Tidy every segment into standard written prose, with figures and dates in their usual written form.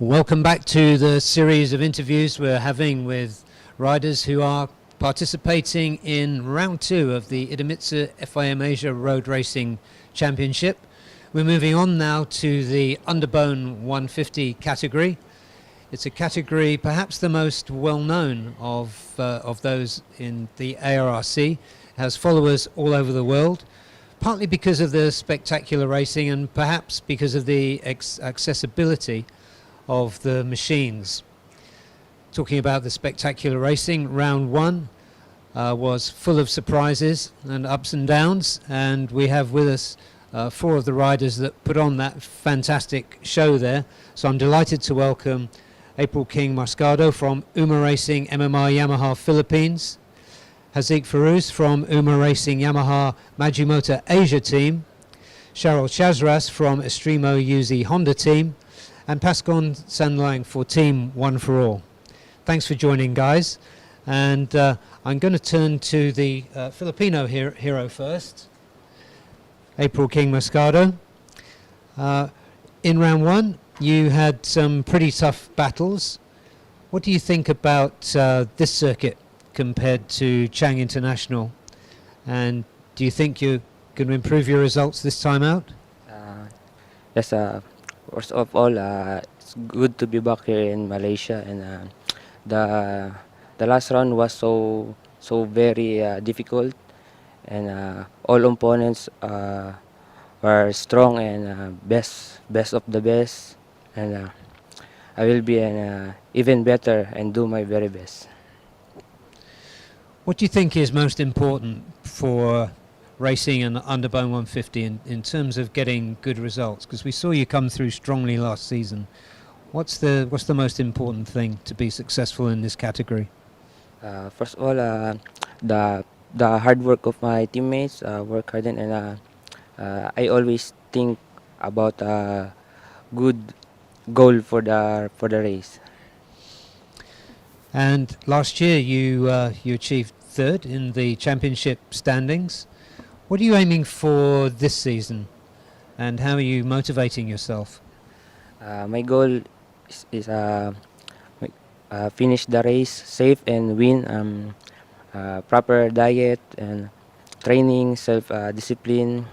Welcome back to the series of interviews we're having with riders who are participating in round 2 of the IDEMITSU FIM Asia Road Racing Championship. We're moving on now to the underbone 150 category. It's a category perhaps the most well-known of those in the ARRC. It has followers all over the world, partly because of the spectacular racing and perhaps because of the accessibility of the machines. Talking about the spectacular racing, round 1 was full of surprises and ups and downs, and we have with us 4 of the riders that put on that fantastic show there. So I'm delighted to welcome April King Mascardo from UMA Racing MMR Yamaha Philippines, Haziq Fairues from UMA Racing Yamaha Majimoto Asia team, Cheryl Syahrin from Estremo Yuzy Honda team, and Passkon Sangluang for Team One for All. Thanks for joining, guys. And I'm going to turn to the Filipino hero first, April King Mascardo. In round 1, you had some pretty tough battles. What do you think about this circuit compared to Chang International? And do you think you're going to improve your results this time out? Yes, first of all, it's good to be back here in Malaysia, and the last round was so very difficult, and all opponents were strong and best of the best, and I will be even better and do my very best. What do you think is most important for racing an underbone 150 in terms of getting good results? Because we saw you come through strongly last season. What's the most important thing to be successful in this category? First of all, the hard work of my teammates, work hard, and I always think about a good goal for the race. And last year you achieved 3rd in the championship standings. What are you aiming for this season, and how are you motivating yourself? My goal is finish the race safe and win. Proper diet and training, self-discipline.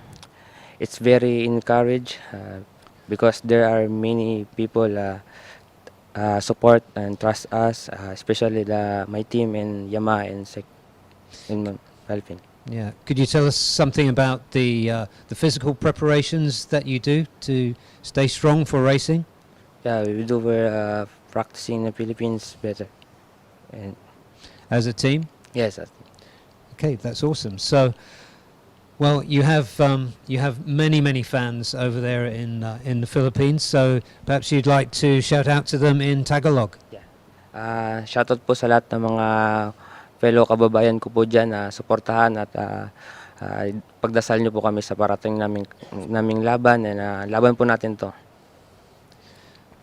It's very encouraged because there are many people support and trust us, especially my team in Yamaha and in Philippines. Yeah. Could you tell us something about the physical preparations that you do to stay strong for racing? Yeah, we're practicing in the Philippines better. And as a team? Yes. Okay, that's awesome. So, well, you have many fans over there in the Philippines. So perhaps you'd like to shout out to them in Tagalog. Yeah. Shoutout po sa lahat ng mga fellow kababayan ko po dyan, suportahan at pagdasal niyo po kami sa parating naming laban, and laban po natin to.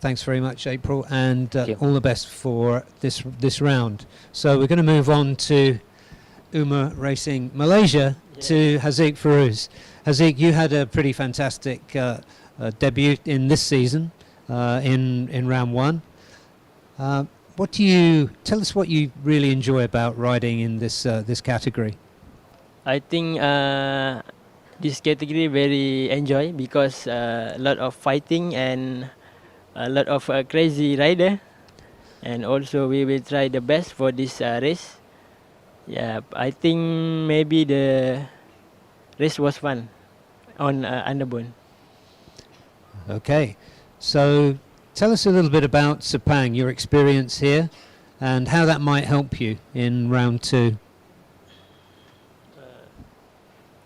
Thanks very much, April, and all the best for this round. So we're going to move on to UMA Racing Malaysia, to Haziq Fairues. Haziq, you had a pretty fantastic debut in this season in round 1. Tell us what you really enjoy about riding in this category? I think this category very enjoy because a lot of fighting and a lot of crazy rider, and also we will try the best for this race. Yeah, I think maybe the race was fun on underbone. Okay, so tell us a little bit about Sepang, your experience here, and how that might help you in round 2.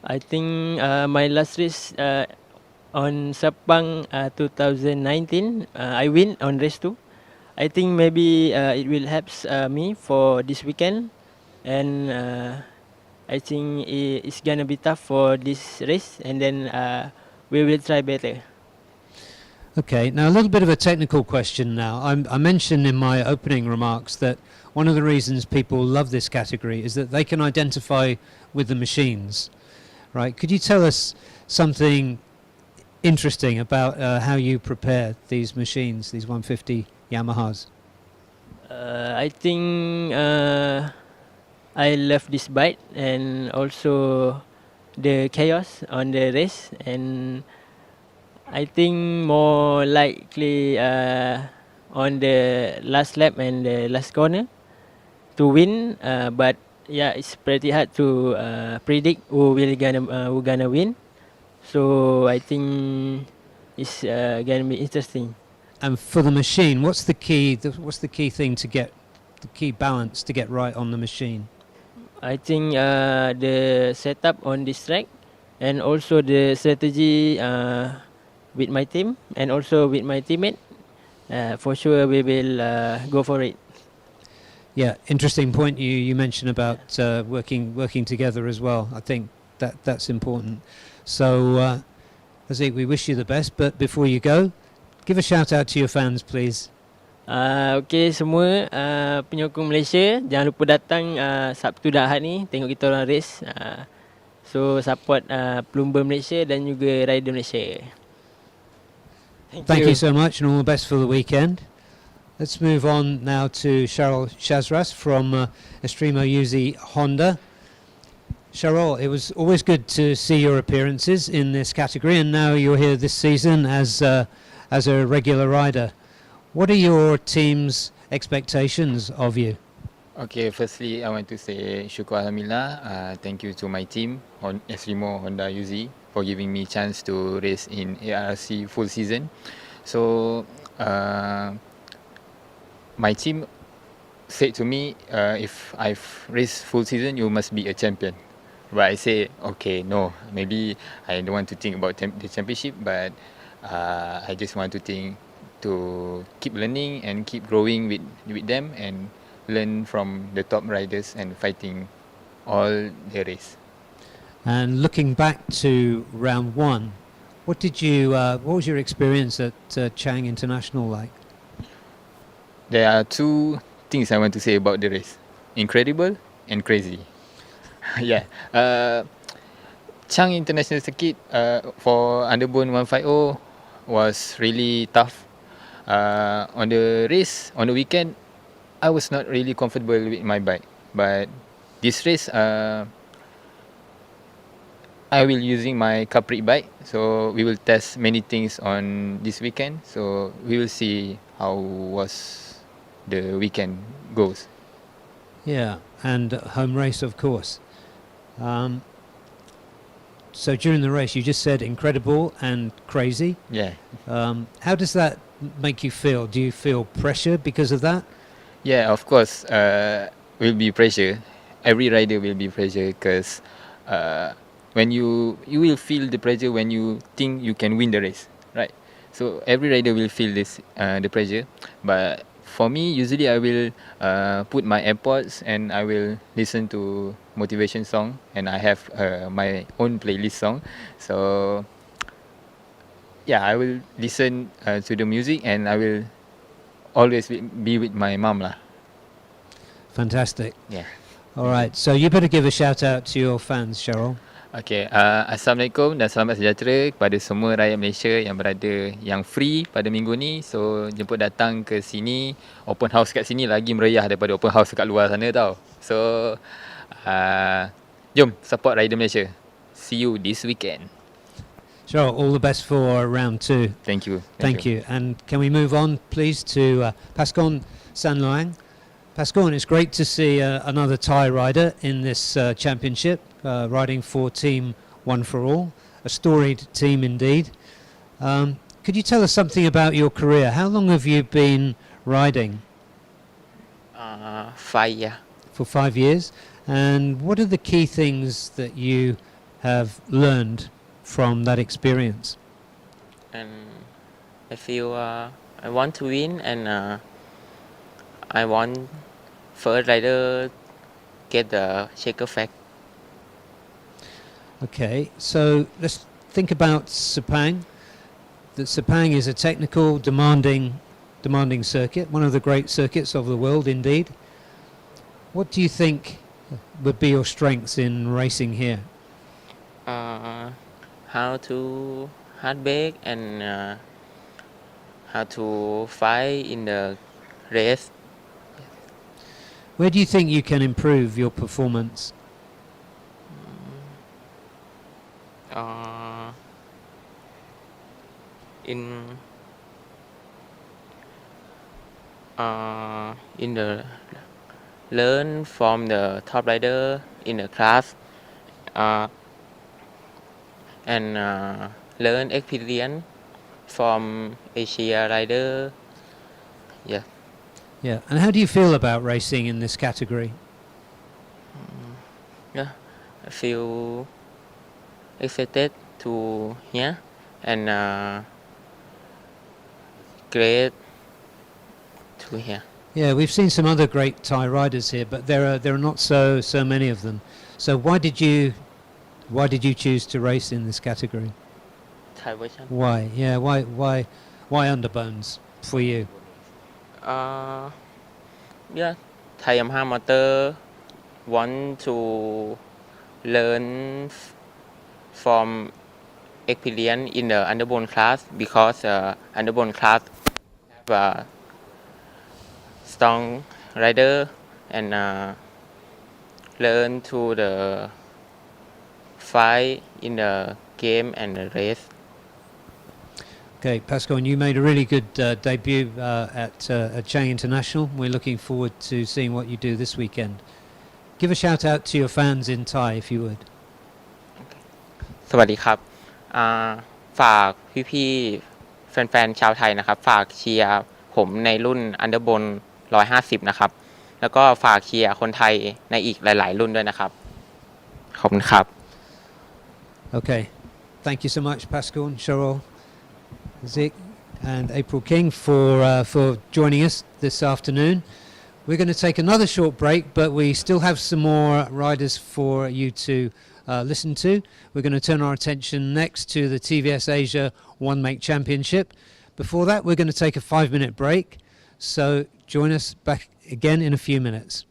I think my last race on Sepang 2019, I win on race 2. I think maybe it will help me for this weekend, and I think it's gonna be tough for this race, and then we will try better. Okay, now a little bit of a technical question now. I mentioned in my opening remarks that one of the reasons people love this category is that they can identify with the machines, right? Could you tell us something interesting about how you prepare these machines, these 150 Yamahas? I think I love this bike and also the chaos on the race, and I think more likely on the last lap and the last corner to win. But yeah, it's pretty hard to predict who gonna win. So I think it's gonna be interesting. And for the machine, what's the key? What's the key thing to get the key balance to get right on the machine? I think the setup on this track and also the strategy with my team and also with my teammate. For sure, we will go for it. Yeah, interesting point you mentioned about working together as well. I think that's important. So, Haziq, we wish you the best. But before you go, give a shout out to your fans, please. Okay semua penyokong Malaysia, jangan lupa datang Sabtu dan Ahad ni tengok kita orang race. So support pelumba Malaysia dan juga rider Malaysia. Thank you so much and all the best for the weekend. Let's move on now to Shahrol Yuzy from Shahrol Yuzy Honda. Shahrol, it was always good to see your appearances in this category, and now you're here this season as a regular rider. What are your team's expectations of you? Okay, firstly, I want to say syukur alhamdulillah. Thank you to my team on Esrimo Honda Yuzy for giving me chance to race in ARRC full season. So, my team said to me, if I've raced full season, you must be a champion. But I say, okay, no, maybe I don't want to think about the championship, but I just want to keep learning and keep growing with them and learn from the top riders and fighting all the race. And looking back to round one, what was your experience at Chang International like? There are two things I want to say about the race: incredible and crazy. Yeah, Chang International Circuit for Underbone 150 was really tough. On the race, on the weekend, I was not really comfortable with my bike. But this race, I will using my Capri bike. So we will test many things on this weekend. So we will see how was the weekend goes. Yeah, and home race, of course. So during the race, you just said incredible and crazy. Yeah. How does that make you feel? Do you feel pressure because of that? Yeah, of course, will be pressure. Every rider will be pressure because when you will feel the pressure when you think you can win the race, right? So every rider will feel this the pressure. But for me, usually I will put my AirPods and I will listen to motivation song, and I have my own playlist song. So yeah, I will listen to the music and I will always be with my mom lah. Fantastic. Yeah. All right, so you better give a shout out to your fans, Shahrol. Okay, Assalamualaikum dan selamat sejahtera kepada semua rakyat Malaysia yang free pada minggu ni. So jemput datang ke sini, open house kat sini lagi meriah daripada open house kat luar sana tau. So jom support rider Malaysia. See you this weekend. Shahrol, all the best for round two. Thank you. Thank you. And can we move on, please, to Passkon Sangluang? Passkon, it's great to see another Thai rider in this championship, riding for Team One for All, a storied team indeed. Could you tell us something about your career? How long have you been riding? 5 years. For 5 years. And what are the key things that you have learned from that experience? And I feel I want to win, and I want first rider get the shaker fact. Okay, so let's think about Sepang. That Sepang is a technical, demanding circuit, one of the great circuits of the world indeed. What do you think would be your strengths in racing here? How heartbreak and how to fight in the race. Where do you think you can improve your performance? In the learn from the top rider in the class and learn experience from Asia rider. Yeah. Yeah. And how do you feel about racing in this category? Yeah, I feel excited to here and great to here. Yeah, we've seen some other great Thai riders here, but there are not so many of them. So why did you choose to race in this category? Thai version. Why? Yeah, why underbones for you? Yeah, Thai Yamaha motor want to learn from experience in the underbone class because underbone class have a strong rider and learn to the fight in the game and the race. Okay, Pascal, you made a really good debut at Chang International. We're looking forward to seeing what you do this weekend. Give a shout out to your fans in Thai, if you would. สวัสดีครับฝากพี่ๆแฟนๆชาวไทยนะครับฝากเชียร์ผมในรุ่นอันเดอร์บน150นะครับแล้วก็ฝากเชียร์คนไทยในอีกหลายๆรุ่นด้วยนะครับขอบคุณครับ Okay, thank you so much, Pascal, Shahrol, Haziq and April King for joining us this afternoon. We're going to take another short break, but we still have some more riders for you to listen to. We're going to turn our attention next to the TVS Asia One Make Championship. Before that, we're going to take a 5-minute break. So join us back again in a few minutes.